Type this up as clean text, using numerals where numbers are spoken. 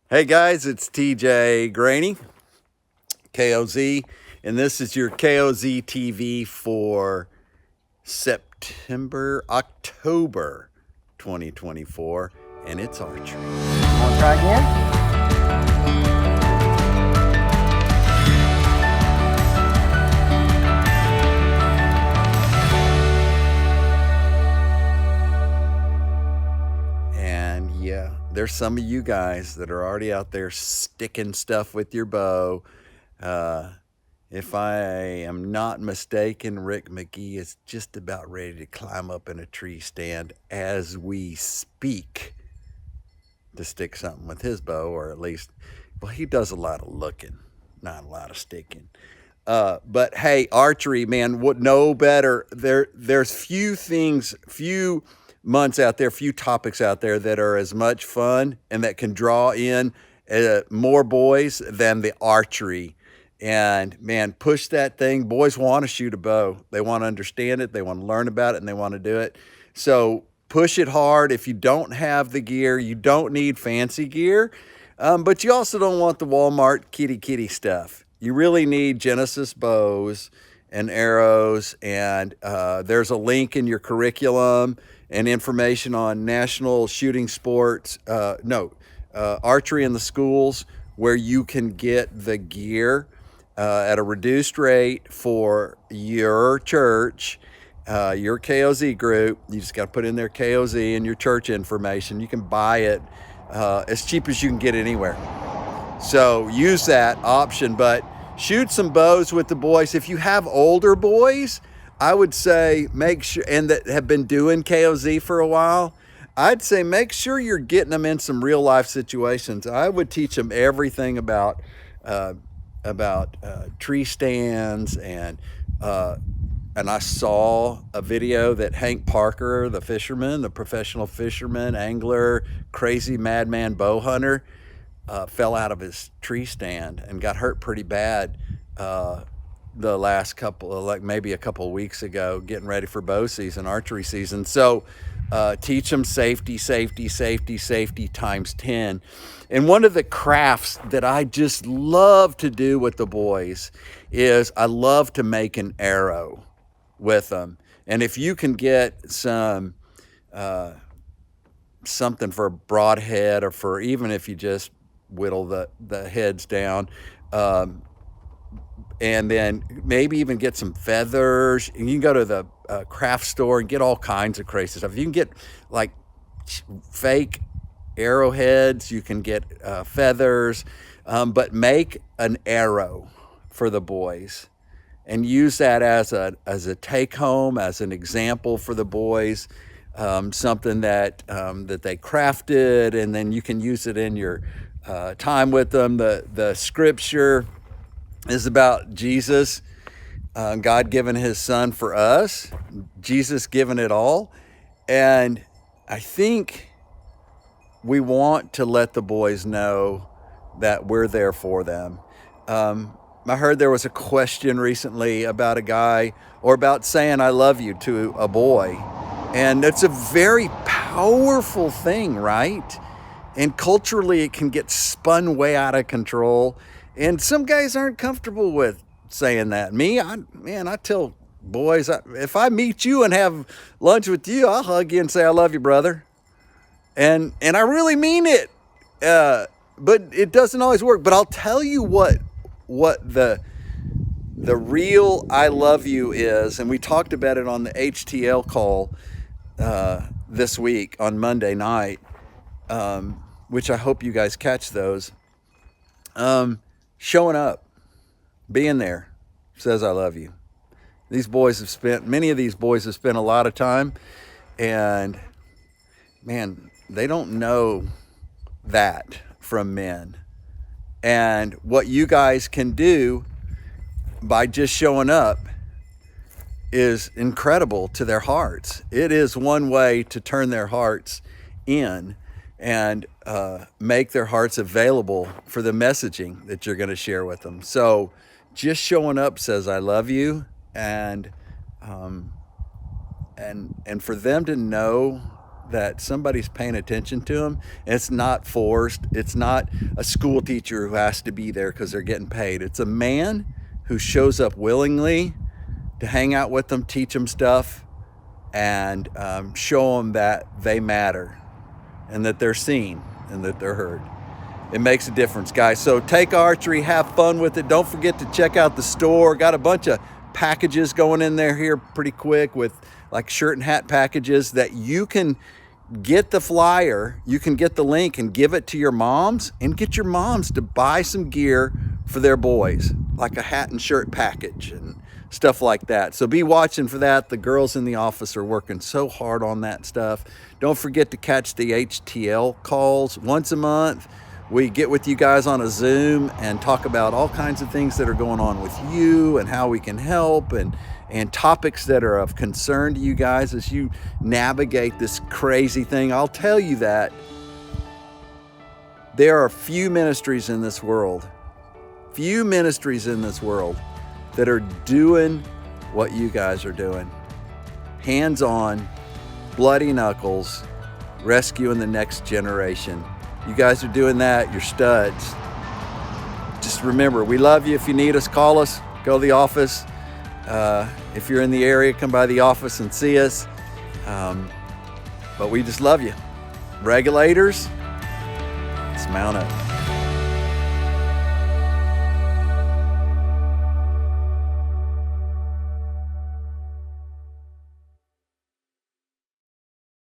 Hey guys, it's TJ Graney, KOZ, and this is your KOZ TV for October 2024, and it's archery. Want to try again? And yeah, there's some of you guys that are already out there sticking stuff with your bow. If I am not mistaken, Rick McGee is just about ready to climb up in a tree stand as we speak to stick something with his bow, or at least, well, he does a lot of looking, not a lot of sticking. But hey, archery, man, what no better. There's few months out there, few topics out there that are as much fun and that can draw in more boys than the archery. And man, push that thing. Boys want to shoot a bow. They want to understand it. They want to learn about it, and they want to do it. So push it hard. If you don't have the gear, you don't need fancy gear, but you also don't want the Walmart kitty stuff. You really need Genesis bows and arrows, and there's a link in your curriculum and information on national shooting sports. Archery in the schools, where you can get the gear at a reduced rate for your church, your KOZ group. You just got to put in their KOZ and your church information. You can buy it as cheap as you can get anywhere. So use that option, but shoot some bows with the boys. If you have older boys, I would say make sure, and that have been doing KOZ for a while, I'd say make sure you're getting them in some real life situations. I would teach them everything about tree stands, and I saw a video that Hank Parker, the fisherman, the professional fisherman, angler, crazy madman bow hunter, fell out of his tree stand and got hurt pretty bad the last couple, like maybe a couple of weeks ago, getting ready for bow season, archery season. So teach them safety times 10. And one of the crafts that I just love to do with the boys is I love to make an arrow with them. And if you can get some something for a broadhead, or for even if you just whittle the heads down, and then maybe even get some feathers. And you can go to the craft store and get all kinds of crazy stuff. You can get like fake arrowheads, you can get feathers, but make an arrow for the boys and use that as a take home, as an example for the boys. Something that they crafted, and then you can use it in your time with them. The scripture is about Jesus, God giving his son for us, Jesus giving it all. And I think we want to let the boys know that we're there for them. I heard there was a question recently about a guy, or about saying I love you to a boy. And it's a very powerful thing, right? And culturally, it can get spun way out of control. And some guys aren't comfortable with saying that. I tell boys, if I meet you and have lunch with you, I'll hug you and say, I love you, brother. And I really mean it. But it doesn't always work. But I'll tell you what the real I love you is, and we talked about it on the HTL call this week on Monday night, which I hope you guys catch those. Showing up, being there, says I love you. Many of these boys have spent a lot of time, and man, they don't know that from men. And what you guys can do by just showing up is incredible to their hearts. It is one way to turn their hearts in and make their hearts available for the messaging that you're going to share with them. So just showing up says I love you, and for them to know that somebody's paying attention to them. It's not forced. It's not a school teacher who has to be there because they're getting paid. It's a man who shows up willingly to hang out with them, teach them stuff, and show them that they matter and that they're seen and that they're heard. It makes a difference, guys. So take archery, have fun with it. Don't forget to check out the store. Got a bunch of packages going in there here pretty quick with like shirt and hat packages that you can get the flyer, you can get the link and give it to your moms and get your moms to buy some gear for their boys, like a hat and shirt package and stuff like that. So be watching for that. The girls in the office are working so hard on that stuff. Don't forget to catch the HTL calls once a month. We get with you guys on a Zoom and talk about all kinds of things that are going on with you and how we can help and topics that are of concern to you guys as you navigate this crazy thing. I'll tell you that there are few ministries in this world that are doing what you guys are doing. Hands-on, bloody knuckles, rescuing the next generation. You guys are doing that. You're studs. Just remember, we love you. If you need us, call us. Go to the office. If you're in the area, come by the office and see us. But we just love you. Regulators, let's mount up.